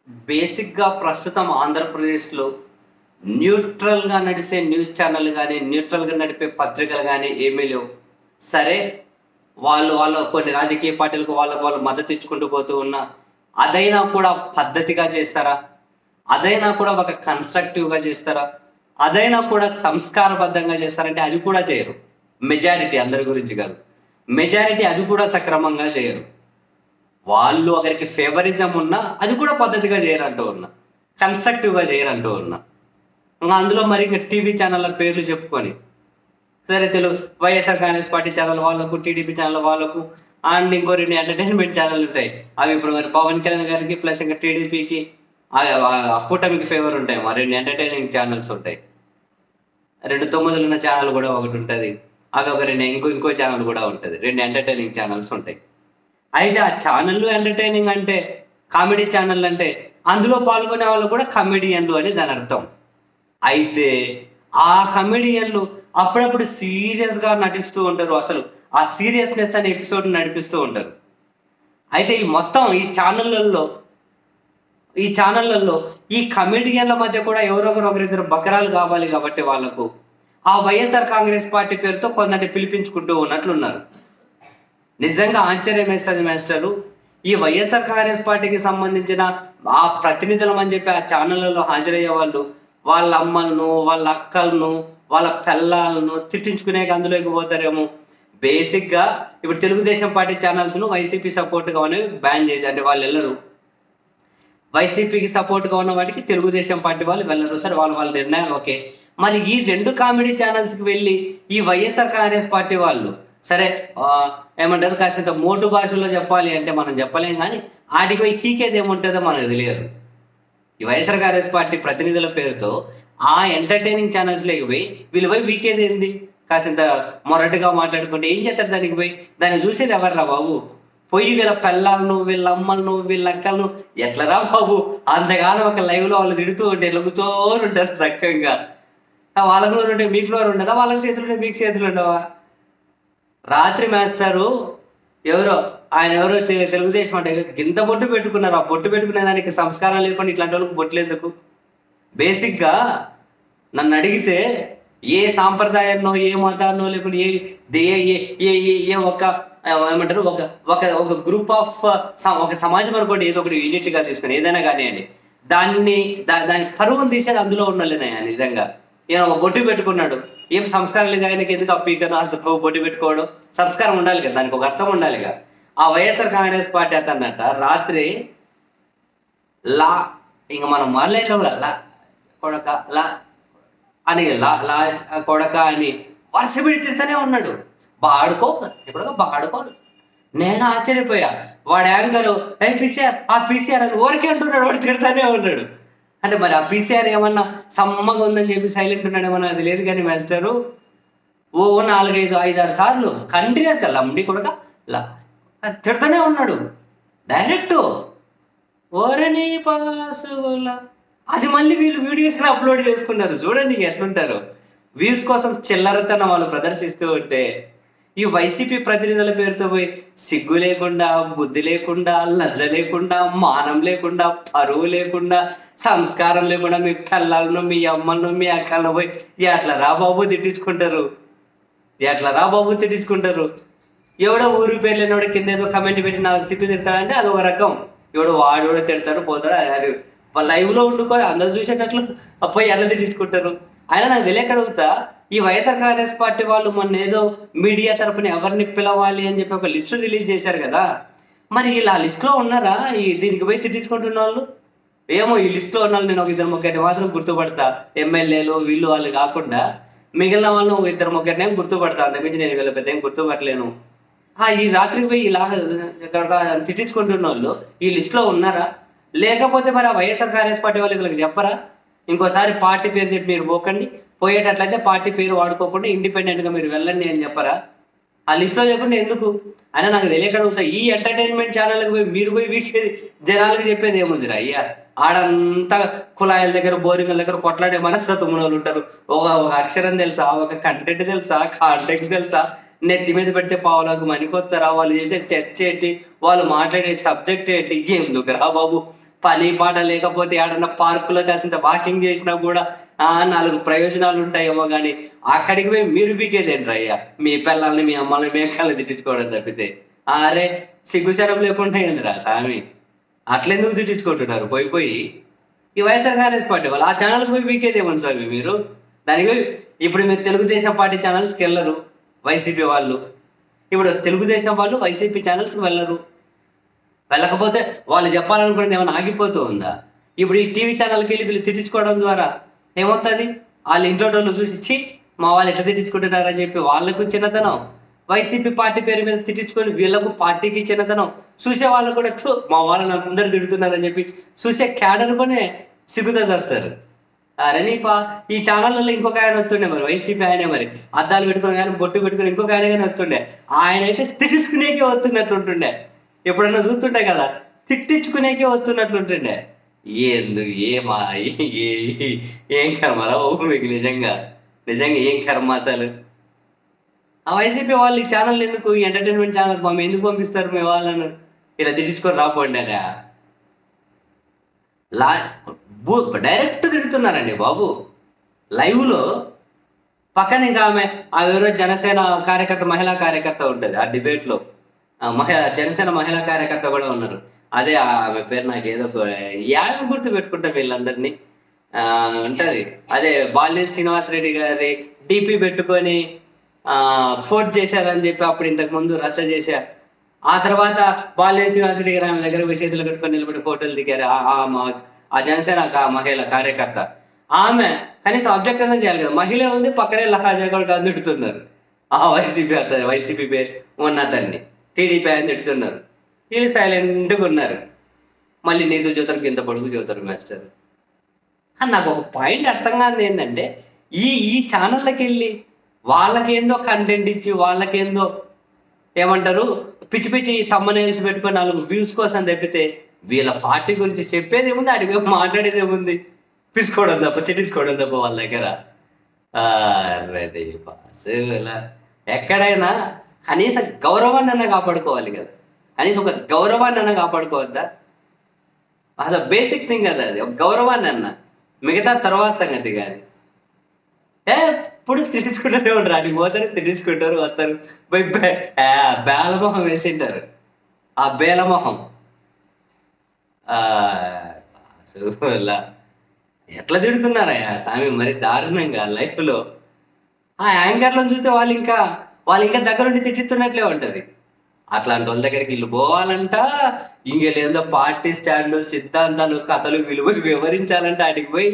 బేసిక్‌గా ప్రస్తుతం ఆంధ్రప్రదేశ్‌లో న్యూట్రల్‌గా నడిసే న్యూస్ ఛానెల్ గాని, న్యూట్రల్‌గా నడిపే పత్రికలు గాని ఏమీ లేవు. సరే, వాళ్ళు కొన్ని రాజకీయ పార్టీలకు వాళ్ళకి వాళ్ళు మద్దతు ఇచ్చుకుంటూ పోతూ ఉన్నా, అదైనా కూడా పద్ధతిగా చేస్తారా? అదైనా కూడా ఒక కన్‌స్ట్రక్టివ్‌గా చేస్తారా? అదైనా కూడా సంస్కారబద్ధంగా చేస్తారంటే అది కూడా చేయరు. మెజారిటీ అందరి గురించి కాదు. మెజారిటీ అది కూడా సక్రమంగా చేయరు. వాళ్ళు ఒకరికి ఫేవరిజం ఉన్నా అది కూడా పద్ధతిగా చేయరంటూ ఉన్నా, కన్స్ట్రక్టివ్గా చేయరంటూ ఉన్నా. ఇంకా అందులో మరి ఇంకా టీవీ ఛానళ్ళ పేర్లు చెప్పుకొని సరే వైఎస్ఆర్ కాంగ్రెస్ పార్టీ ఛానల్ వాళ్ళకు, టీడీపీ ఛానల్ వాళ్ళకు, అండ్ ఇంకో 2 ఎంటర్టైన్మెంట్ ఛానల్ ఉంటాయి. అవి ఇప్పుడు మరి పవన్ కళ్యాణ్ గారికి ప్లస్ ఇంకా టీడీపీకి కూటమికి ఫేవర్ ఉంటాయి. మరి 2 ఎంటర్టైనింగ్ ఛానల్స్ ఉంటాయి. 2 తొమ్మిదిలు ఉన్న ఛానల్ కూడా ఒకటి ఉంటుంది. అవి ఒక 2 ఇంకో ఛానల్ కూడా ఉంటుంది. 2 ఎంటర్టైనింగ్ ఛానల్స్ ఉంటాయి. అయితే ఆ ఛానళ్ళు ఎంటర్టైనింగ్ అంటే, కామెడీ ఛానల్ అంటే అందులో పాల్గొనే వాళ్ళు కూడా కమెడియన్లు అని దాని అర్థం. అయితే ఆ కమెడియన్లు అప్పుడప్పుడు సీరియస్గా నటిస్తూ ఉంటారు. అసలు ఆ సీరియస్నెస్ అనే ఎపిసోడ్ నడిపిస్తూ ఉంటారు. అయితే ఈ ఛానళ్ళల్లో ఈ కమెడియన్ల మధ్య కూడా ఒకరిద్దరు బకరాలు కావాలి కాబట్టి వాళ్ళకు ఆ వైఎస్ఆర్ కాంగ్రెస్ పార్టీ పేరుతో కొందరిని పిలిపించుకుంటూ ఉన్నట్లున్నారు. నిజంగా ఆశ్చర్యం వేస్తుంది మాస్టరు. ఈ వైఎస్ఆర్ కాంగ్రెస్ పార్టీకి సంబంధించిన ఆ ప్రతినిధులం అని చెప్పి ఆ ఛానళ్ళలో హాజరయ్యే వాళ్ళు వాళ్ళ అమ్మలను, వాళ్ళ అక్కలను, వాళ్ళ పిల్లలను తిట్టించుకునే అందులోకి పోతారేమో. బేసిక్గా ఇప్పుడు తెలుగుదేశం పార్టీ ఛానల్స్ను వైసీపీ సపోర్ట్గా ఉన్నవి బ్యాన్ చేసి, అంటే వాళ్ళు వెళ్ళరు. వైసీపీకి సపోర్ట్గా ఉన్న వాటికి తెలుగుదేశం పార్టీ వాళ్ళు వెళ్ళరు. సరే, వాళ్ళ నిర్ణయాలు ఓకే. మరి ఈ 2 కామెడీ ఛానల్స్కి వెళ్ళి ఈ వైఎస్ఆర్ కాంగ్రెస్ పార్టీ వాళ్ళు సరే ఏమంటారు, కాసింత మోటు భాషలో చెప్పాలి అంటే మనం చెప్పలేం, కానీ ఆడికి పోయి పీకేది ఏముంటుందో మనకు తెలియదు. ఈ వైఎస్ఆర్ కాంగ్రెస్ పార్టీ ప్రతినిధుల పేరుతో ఆ ఎంటర్టైనింగ్ ఛానల్స్లోకి పోయి వీళ్ళు పోయి వీకేది ఏంది? కాసింత మొరటుగా మాట్లాడుకుంటే ఏం చేస్తారు? దానికి పోయి దాన్ని చూసేది ఎవర్రా బాబు? పోయి వీళ్ళ పిల్లలను, వీళ్ళ అమ్మలను, వీళ్ళ అక్కలను ఎట్లరా బాబు? అంతగానో ఒక లైవ్లో వాళ్ళు తిడుతూ ఉంటే ఇట్లా కూర్చోని ఉంటారు చక్కగా. వాళ్ళకు నోరు ఉంటే మీకు నోరు ఉండదా? వాళ్ళకి చేతులు ఉంటే మీకు చేతులు ఉండవా? రాత్రి మాస్టరు ఎవరో తెలుగుదేశం అంటే గింత బొట్టు పెట్టుకున్నారు. ఆ బొట్టు పెట్టుకునే దానికి సంస్కారం లేకుండా ఇట్లాంటి వాళ్ళకి బొట్లు ఎందుకు? బేసిక్గా నన్ను అడిగితే ఏ సాంప్రదాయాన్నో, ఏ మతాన్నో, లేకుండా ఏ ఒక ఏమంటారు ఒక గ్రూప్ ఆఫ్ ఒక సమాజం అనుకోండి, ఏదో ఒకటి యూనిట్గా తీసుకుని ఏదైనా కానివ్వండి, దాని పరువును తీసేది అందులో ఉండాలినాయా? నిజంగా ఈయన ఒక బొట్టు పెట్టుకున్నాడు, ఏం సంస్కారం లేదు ఆయనకి, ఎందుకు అప్పీకను అసలు బొట్టు పెట్టుకోవడం? సంస్కారం ఉండాలి కదా, దానికి ఒక అర్థం ఉండాలిగా. ఆ వైఎస్ఆర్ కాంగ్రెస్ పార్టీ అతన్నట రాత్రి ఇంక మనం మాట్లాడలో కూడా కొడక అని కొడక అని వరుస పెట్టి తిడుతూనే ఉన్నాడు. బాడుకో. నేను ఆశ్చర్యపోయా. వాడు యాంకరు పీసీఆర్ అని ఊరికే అంటున్నాడు, వాడు తిడుతూనే ఉన్నాడు. అంటే మరి ఆ పీసీఆర్ ఏమన్నా సమ్మగా ఉందని చెప్పి సైలెంట్ ఉన్నాడేమన్నా అది లేదు. కానీ మాస్టరు 4-5-6 సార్లు కంటిన్యూస్గా లంబడి కొడక తిడుతూనే ఉన్నాడు డైరెక్ట్. ఓరని పాసుల అది మళ్ళీ వీళ్ళు వీడియోని అప్లోడ్ చేసుకున్నారు. చూడండి ఎట్లుంటారు. వ్యూస్ కోసం చిల్లరతన వాళ్ళు ప్రదర్శిస్తూ ఉంటే ఈ వైసీపీ ప్రతినిధుల పేరుతో పోయి సిగ్గు లేకుండా, బుద్ధి లేకుండా, లజ్జ లేకుండా, మానం లేకుండా, పరువు లేకుండా, సంస్కారం లేకుండా మీ పిల్లలను, మీ అమ్మలను, మీ అక్కలను పోయి ఎట్లా రా బాబు తిట్టించుకుంటారు. ఎవడో ఊరి పేరు లేనివాడు కింద ఏదో కమెంట్ పెట్టి నాకు తిడతాడంటే అది ఒక రకం. వాడు తిడతారు పోతాడు. అది లైవ్లో ఉండుకొని అందరూ చూసేటట్లు పోయి ఎలా తిట్టించుకుంటారు. అయినా నాకు తెలియకడుగుతా, ఈ వైఎస్ఆర్ కాంగ్రెస్ పార్టీ వాళ్ళు మొన్న ఏదో మీడియా తరపున ఎవరిని పిలవాలి అని చెప్పి ఒక లిస్టు రిలీజ్ చేశారు కదా. మరి వీళ్ళు ఆ లిస్టులో ఉన్నారా? దీనికి పోయి తిట్టించుకుంటున్న వాళ్ళు ఏమో. ఈ లిస్టులో ఉన్న వాళ్ళు నేను ఒక 2-3 మాత్రం గుర్తుపడతా. ఎమ్మెల్యేలు వీళ్ళు వాళ్ళు కాకుండా మిగిలిన వాళ్ళని ఒక 2-3 గుర్తుపడతా. అంతకుమించి నేను వీళ్ళ పెద్ద ఏం గుర్తుపట్టలేను. ఈ రాత్రికి పోయి ఇలా తిట్టించుకుంటున్న వాళ్ళు ఈ లిస్టులో ఉన్నారా? లేకపోతే మరి ఆ వైఎస్ఆర్ కాంగ్రెస్ పార్టీ వాళ్ళు వీళ్ళకి చెప్పరా? ఇంకోసారి పార్టీ పేరు చెప్పి మీరు పోకండి, పోయేటట్లయితే పార్టీ పేరు వాడుకోకుండా ఇండిపెండెంట్గా మీరు వెళ్ళండి అని చెప్పరా? ఆ లిస్టులో చెప్పండి ఎందుకు? అయినా నాకు తెలియకడుగుతా. ఈ ఎంటర్టైన్మెంట్ ఛానల్కి పోయి మీరు పోయి వీకేది జనాలకు చెప్పేది ఏముందిరా అయ్యా? ఆడంతా కుళాయిల దగ్గర, బోరింగ్ల దగ్గర కొట్లాడే మనస్తత్వం వాళ్ళు ఉంటారు. ఒక అక్షరం తెలుసా? ఒక కంటెంట్ తెలుసా? కాంటెక్ట్ తెలుసా? నెత్తి మీద పెడితే పావులకు మనికొస్తారా? వాళ్ళు చేసే చర్చ ఏంటి? వాళ్ళు మాట్లాడే సబ్జెక్ట్ ఏంటి? ఎందుకురా బాబు పని పాట లేకపోతే ఏడన్నా పార్కులో కాసింత వాకింగ్ చేసినా కూడా 4 ప్రయోజనాలు ఉంటాయేమో కానీ అక్కడికి పోయి మీరు బీకేదేంట్రా అయ్యా, మీ పిల్లల్ని మీ అమ్మల్ని మేకల్ని తిట్టించుకోవడం తప్పితే. అరే సిగ్గుశరం లేకుండా ఏందిరా స్వామి, అట్లెందుకు తిట్టించుకుంటున్నారు పోయి ఈ వైఎస్ఆర్ కాంగ్రెస్ పార్టీ వాళ్ళు? ఆ ఛానల్కి పోయి బీకేదేమని స్వామి మీరు? దానికి ఇప్పుడు మీరు తెలుగుదేశం పార్టీ ఛానల్స్కి వెళ్ళరు వైసీపీ వాళ్ళు, ఇప్పుడు తెలుగుదేశం వాళ్ళు వైసీపీ ఛానల్స్కి వెళ్ళరు. వెళ్ళకపోతే వాళ్ళు చెప్పాలనుకున్నది ఏమైనా ఆగిపోతూ ఉందా? ఇప్పుడు ఈ టీవీ ఛానల్కి వెళ్ళి వీళ్ళు తిట్టించుకోవడం ద్వారా ఏమవుతుంది? వాళ్ళ ఇంట్లో వాళ్ళు చూసి మా వాళ్ళు ఎట్లా తిట్టించుకుంటున్నారని చెప్పి వాళ్ళకు చిన్నతనం, వైసీపీ పార్టీ పేరు మీద తిట్టించుకొని వీళ్ళకు పార్టీకి చిన్నతనం, చూసే వాళ్ళు కూడా మా వాళ్ళని అందరు తిడుతున్నారని చెప్పి చూసే క్యాడర్ కొనే సిగ్గుతో చెప్తారు. అరే ఈ ఛానళ్ళలో ఇంకొక ఆయన వస్తుండే మరి, వైసీపీ ఆయనే మరి, అద్దాలు పెట్టుకుని కానీ బొట్టు పెట్టుకుని ఇంకొక ఆయన కానీ వస్తుండే. ఆయన అయితే తిట్టించుకునేకే వస్తున్నట్లుంటుండే, ఎప్పుడన్నా చూస్తుండే కదా తిట్టించుకునేకే వస్తున్నట్లుంటుండే. ఏం కర్మరా మీకు, నిజంగా ఏం కర్మ అసలు. ఆ వైసీపీ వాళ్ళు ఈ ఛానల్ ఎందుకు, ఈ ఎంటర్టైన్మెంట్ ఛానల్ ఎందుకు పంపిస్తారు మీ వాళ్ళను? ఇలా తిట్టించుకొని రాపోండి అరా. డైరెక్ట్ తిడుతున్నారండి బాబు లైవ్లో. పక్కన ఇంకా ఎవరో జనసేన కార్యకర్త, మహిళా కార్యకర్త ఉంటుంది ఆ డిబేట్లో, జనసేన మహిళా కార్యకర్త కూడా ఉన్నారు. అదే ఆమె పేరు నాకు ఏదో యాభై గుర్తు పెట్టుకుంటాం వీళ్ళందరినీ. ఉంటుంది అదే బాలినేని శ్రీనివాసరెడ్డి గారి డిపి పెట్టుకొని ఫోర్ట్ చేశారని చెప్పి అప్పుడు ఇంతకు ముందు రచ్చ చేశారు. ఆ తర్వాత బాలినేని శ్రీనివాసరెడ్డి గారు ఆమె దగ్గర చేతులు కట్టుకొని నిలబడి ఫోటోలు దిగారు. ఆ జనసేన మహిళ కార్యకర్త ఆమె కనీసం అబ్జెక్ట్ అనేది చేయాలి కదా. మహిళ ఉంది పక్కనే లహాజా కూడా తిడుతున్నారు ఆ వైసీపీ పేరు ఉన్న అతన్ని, టీడీపీ అని తిడుతున్నారు. వీళ్ళు సైలెంట్గా ఉన్నారు. మళ్ళీ నీతులు చూతారు, కింద పొడుగు చూతారు మాస్టర్. నాకు ఒక పాయింట్ అర్థం కాదు ఏంటంటే, ఈ ఛానళ్ళకి వెళ్ళి వాళ్ళకేందో కంటెంట్ ఇచ్చి వాళ్ళకేందో ఏమంటారు పిచ్చి పిచ్చి తమ్మనేల్స్ పెట్టుకొని 4 వ్యూస్ కోసం తప్పితే వీళ్ళ పార్టీ గురించి చెప్పేది ఏముంది, అడిగి మాట్లాడేది ఏముంది? పిసుకోవడం తప్ప తిట్టించుకోవడం తప్ప వాళ్ళ దగ్గర. ఇలా ఎక్కడైనా కనీసం గౌరవాన్ని అన్న కాపాడుకోవాలి కదా, కనీసం ఒక గౌరవాన్ని అన్న కాపాడుకోవద్దా? అసలు బేసిక్ థింగ్ కదా అది, ఒక గౌరవాన్ని అన్న, మిగతా తర్వాత సంగతి. కానీ ఎప్పుడు తిట్టించుకుంటూనే ఉంటారు, అడిగి పోతారు తిట్టించుకుంటారు, వస్తారు బేలమొహం వేసింటారు. ఆ బేలమొహం ఎట్లా తిడుతున్నారయ్యా స్వామి మరి దారుణంగా లైఫ్లో. ఆ యాంకర్లను చూస్తే వాళ్ళు ఇంకా దగ్గరుండి తిట్టిస్తున్నట్లే ఉంటుంది. అట్లాంటి వాళ్ళ దగ్గరికి వీళ్ళు పోవాలంట, ఇంకేదో పార్టీ స్టాండ్ సిద్ధాంతాలు కథలు విలువలు వివరించాలంటే అడిగి పోయి